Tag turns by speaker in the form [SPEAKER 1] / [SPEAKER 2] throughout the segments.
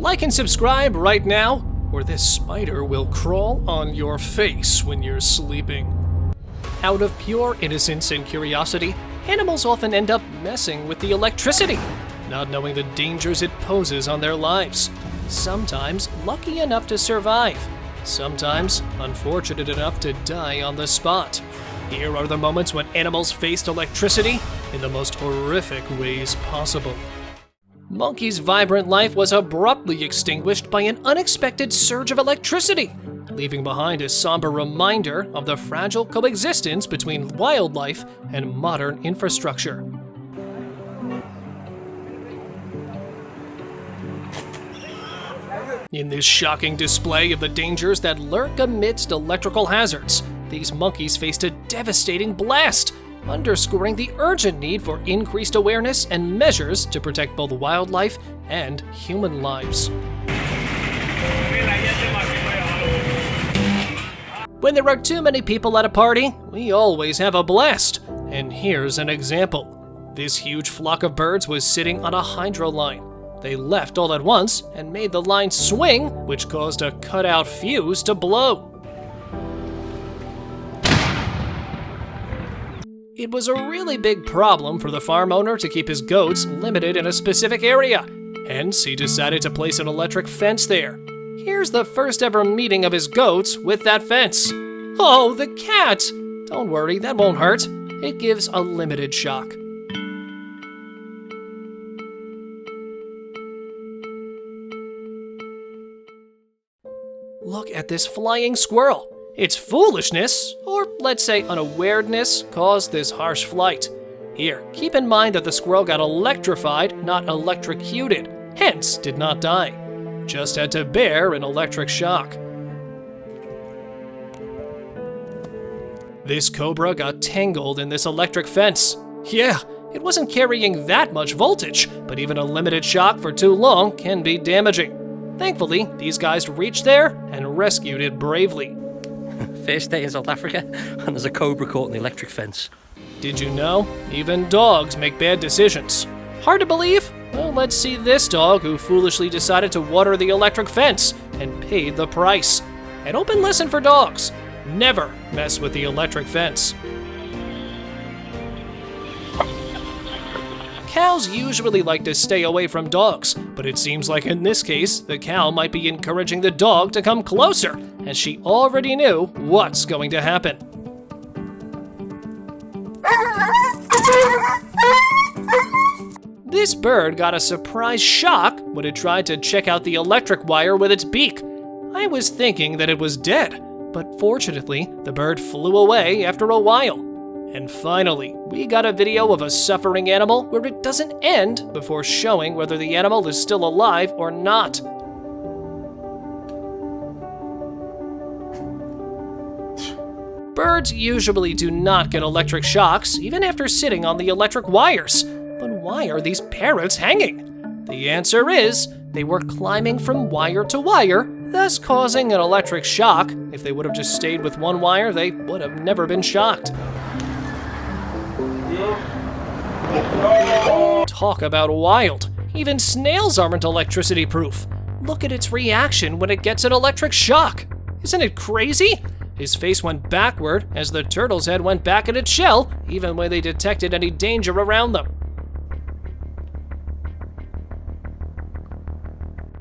[SPEAKER 1] Like and subscribe right now, or this spider will crawl on your face when you're sleeping. Out of pure innocence and curiosity, animals often end up messing with the electricity, not knowing the dangers it poses on their lives. Sometimes lucky enough to survive, sometimes unfortunate enough to die on the spot. Here are the moments when animals faced electricity in the most horrific ways possible. Monkey's vibrant life was abruptly extinguished by an unexpected surge of electricity, leaving behind a somber reminder of the fragile coexistence between wildlife and modern infrastructure. In this shocking display of the dangers that lurk amidst electrical hazards, these monkeys faced a devastating blast, underscoring the urgent need for increased awareness and measures to protect both wildlife and human lives. When there are too many people at a party, we always have a blast. And here's an example. This huge flock of birds was sitting on a hydro line. They left all at once and made the line swing, which caused a cut-out fuse to blow. It was a really big problem for the farm owner to keep his goats limited in a specific area. Hence, he decided to place an electric fence there. Here's the first ever meeting of his goats with that fence. Oh, the cat! Don't worry, that won't hurt. It gives a limited shock. Look at this flying squirrel. Its foolishness, or let's say unawareness, caused this harsh flight. Here, keep in mind that the squirrel got electrified, not electrocuted, hence did not die. Just had to bear an electric shock. This cobra got tangled in this electric fence. Yeah, it wasn't carrying that much voltage, but even a limited shock for too long can be damaging. Thankfully, these guys reached there and rescued it bravely.
[SPEAKER 2] First day in South Africa, and there's a cobra caught in the electric fence.
[SPEAKER 1] Did you know? Even dogs make bad decisions. Hard to believe? Well, let's see this dog who foolishly decided to water the electric fence and paid the price. An open lesson for dogs: never mess with the electric fence. Cows usually like to stay away from dogs, but it seems like in this case, the cow might be encouraging the dog to come closer, as she already knew what's going to happen. This bird got a surprise shock when it tried to check out the electric wire with its beak. I was thinking that it was dead, but fortunately, the bird flew away after a while. And finally, we got a video of a suffering animal where it doesn't end before showing whether the animal is still alive or not. Birds usually do not get electric shocks even after sitting on the electric wires. But why are these parrots hanging? The answer is, they were climbing from wire to wire, thus causing an electric shock. If they would have just stayed with one wire, they would have never been shocked. Talk about wild. Even snails aren't electricity proof. Look at its reaction when it gets an electric shock. Isn't it crazy? His face went backward as the turtle's head went back in its shell, even when they detected any danger around them.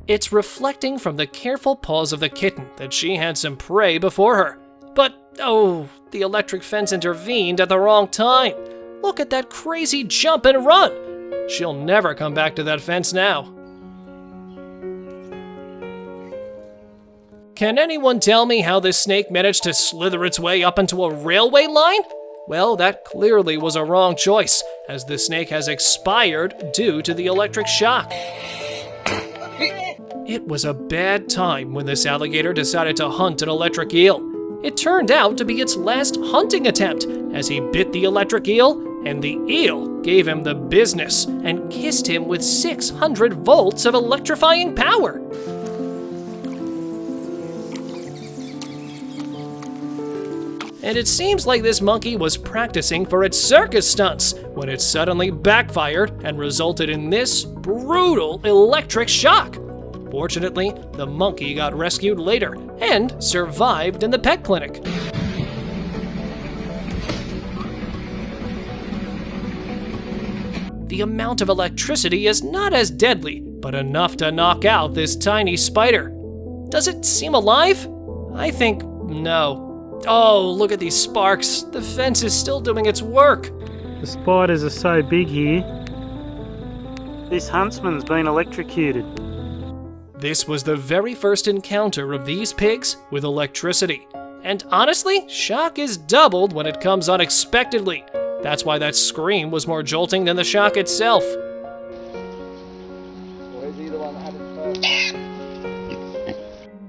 [SPEAKER 1] It's reflecting from the careful paws of the kitten that she had some prey before her. But, oh, the electric fence intervened at the wrong time. Look at that crazy jump and run! She'll never come back to that fence now. Can anyone tell me how this snake managed to slither its way up into a railway line? Well, that clearly was a wrong choice, as the snake has expired due to the electric shock. It was a bad time when this alligator decided to hunt an electric eel. It turned out to be its last hunting attempt, as he bit the electric eel, and the eel gave him the business and kissed him with 600 volts of electrifying power. And it seems like this monkey was practicing for its circus stunts when it suddenly backfired and resulted in this brutal electric shock. Fortunately, the monkey got rescued later and survived in the pet clinic. The amount of electricity is not as deadly, but enough to knock out this tiny spider. Does it seem alive? I think no. Oh, look at these sparks. The fence is still doing its work.
[SPEAKER 3] The spiders are so big here. This huntsman's been electrocuted.
[SPEAKER 1] This was the very first encounter of these pigs with electricity. And honestly, shock is doubled when it comes unexpectedly. That's why that scream was more jolting than the shock itself.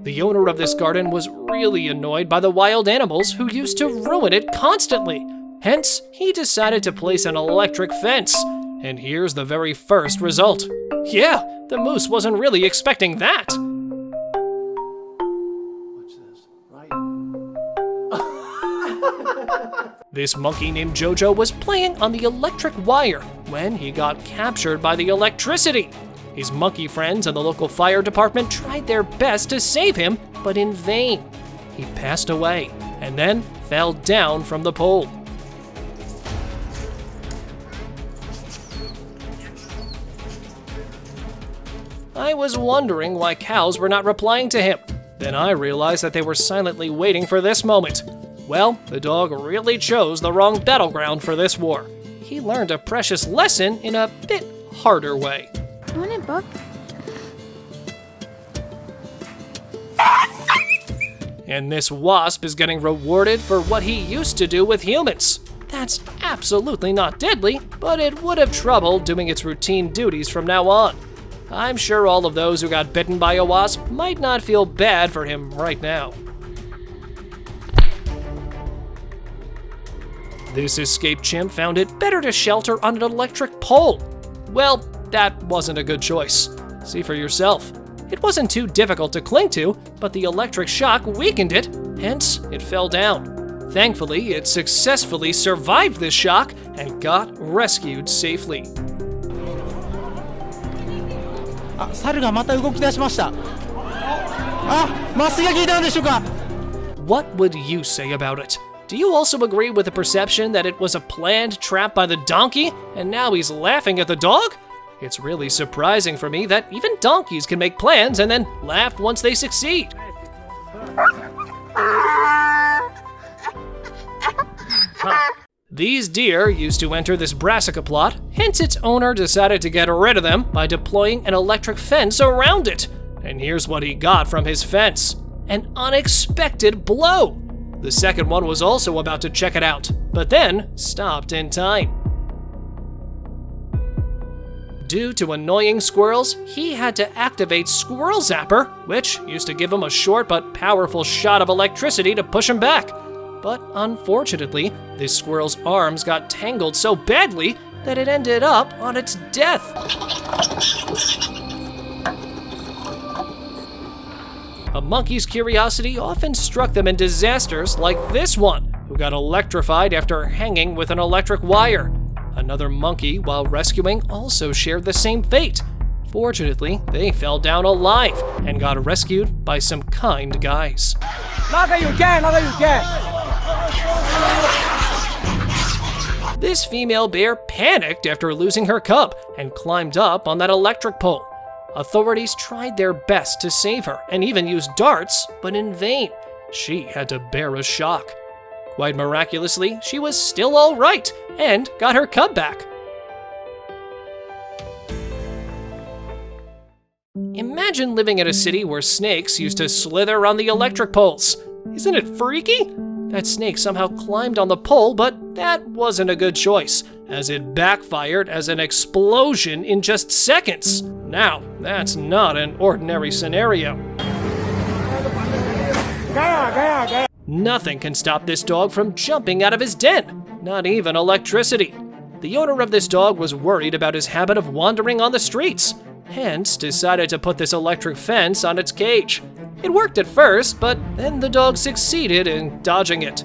[SPEAKER 1] The owner of this garden was really annoyed by the wild animals who used to ruin it constantly. Hence, he decided to place an electric fence. And here's the very first result. Yeah, the moose wasn't really expecting that.
[SPEAKER 4] Watch this, right?
[SPEAKER 1] This monkey named Jojo was playing on the electric wire when he got captured by the electricity. His monkey friends and the local fire department tried their best to save him, but in vain. He passed away and then fell down from the pole. I was wondering why cows were not replying to him. Then I realized that they were silently waiting for this moment. Well, the dog really chose the wrong battleground for this war. He learned a precious lesson in a bit harder way.
[SPEAKER 5] Morning, Bob.
[SPEAKER 1] And this wasp is getting rewarded for what he used to do with humans. That's absolutely not deadly, but it would have trouble doing its routine duties from now on. I'm sure all of those who got bitten by a wasp might not feel bad for him right now. This escaped chimp found it better to shelter on an electric pole. Well, that wasn't a good choice. See for yourself. It wasn't too difficult to cling to, but the electric shock weakened it, hence it fell down. Thankfully, it successfully survived this shock and got rescued safely.
[SPEAKER 4] 猿がまた動き出しました。麻酔が効いたんでしょうか。
[SPEAKER 1] What would you say about it? Do you also agree with the perception that it was a planned trap by the donkey, and now he's laughing at the dog? It's really surprising for me that even donkeys can make plans and then laugh once they succeed. These deer used to enter this brassica plot, hence its owner decided to get rid of them by deploying an electric fence around it. And here's what he got from his fence: an unexpected blow. The second one was also about to check it out, but then stopped in time. Due to annoying squirrels, he had to activate Squirrel Zapper, which used to give him a short but powerful shot of electricity to push him back. But unfortunately, this squirrel's arms got tangled so badly that it ended up on its death. A monkey's curiosity often struck them in disasters like this one, who got electrified after hanging with an electric wire. Another monkey, while rescuing, also shared the same fate. Fortunately, they fell down alive and got rescued by some kind guys. This female bear panicked after losing her cub and climbed up on that electric pole. Authorities tried their best to save her and even used darts, but in vain. She had to bear a shock. Quite miraculously, she was still all right and got her cub back. Imagine living in a city where snakes used to slither on the electric poles. Isn't it freaky? That snake somehow climbed on the pole, but that wasn't a good choice, as it backfired as an explosion in just seconds. Now, that's not an ordinary scenario. Nothing can stop this dog from jumping out of his den, not even electricity. The owner of this dog was worried about his habit of wandering on the streets, hence decided to put this electric fence on its cage. It worked at first, but then the dog succeeded in dodging it.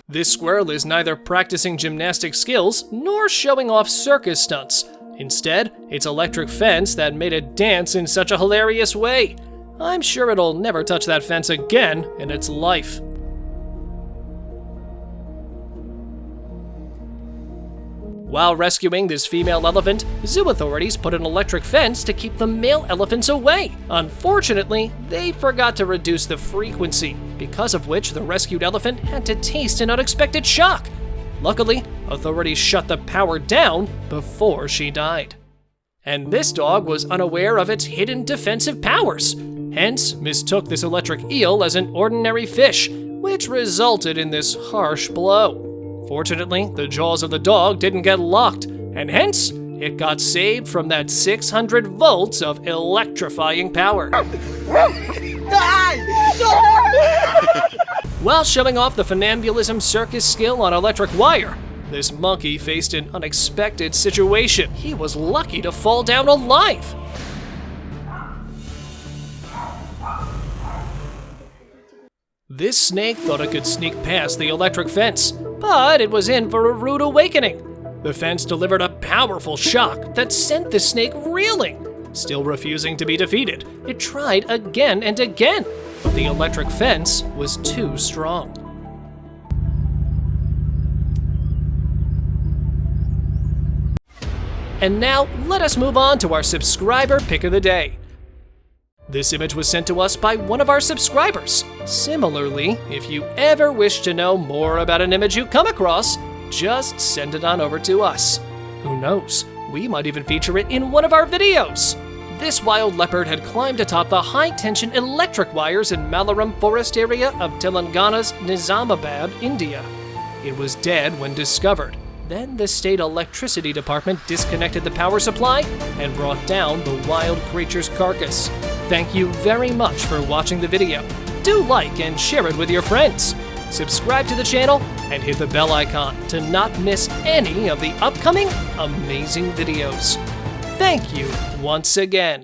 [SPEAKER 1] This squirrel is neither practicing gymnastic skills nor showing off circus stunts. Instead, it's electric fence that made it dance in such a hilarious way. I'm sure it'll never touch that fence again in its life. While rescuing this female elephant, zoo authorities put an electric fence to keep the male elephants away. Unfortunately, they forgot to reduce the frequency, because of which the rescued elephant had to taste an unexpected shock. Luckily, authorities shut the power down before she died. And this dog was unaware of its hidden defensive powers, hence mistook this electric eel as an ordinary fish, which resulted in this harsh blow. Fortunately, the jaws of the dog didn't get locked, and hence, it got saved from that 600 volts of electrifying power. While showing off the funambulism circus skill on electric wire, this monkey faced an unexpected situation. He was lucky to fall down alive. This snake thought it could sneak past the electric fence, but it was in for a rude awakening. The fence delivered a powerful shock that sent the snake reeling. Still refusing to be defeated, it tried again and again, but the electric fence was too strong. And now, let us move on to our subscriber pick of the day. This image was sent to us by one of our subscribers. Similarly, if you ever wish to know more about an image you come across, just send it on over to us. Who knows, we might even feature it in one of our videos. This wild leopard had climbed atop the high-tension electric wires in Malaram forest area of Telangana's Nizamabad, India. It was dead when discovered. Then the state electricity department disconnected the power supply and brought down the wild creature's carcass. Thank you very much for watching the video. Do like and share it with your friends. Subscribe to the channel and hit the bell icon to not miss any of the upcoming amazing videos. Thank you once again.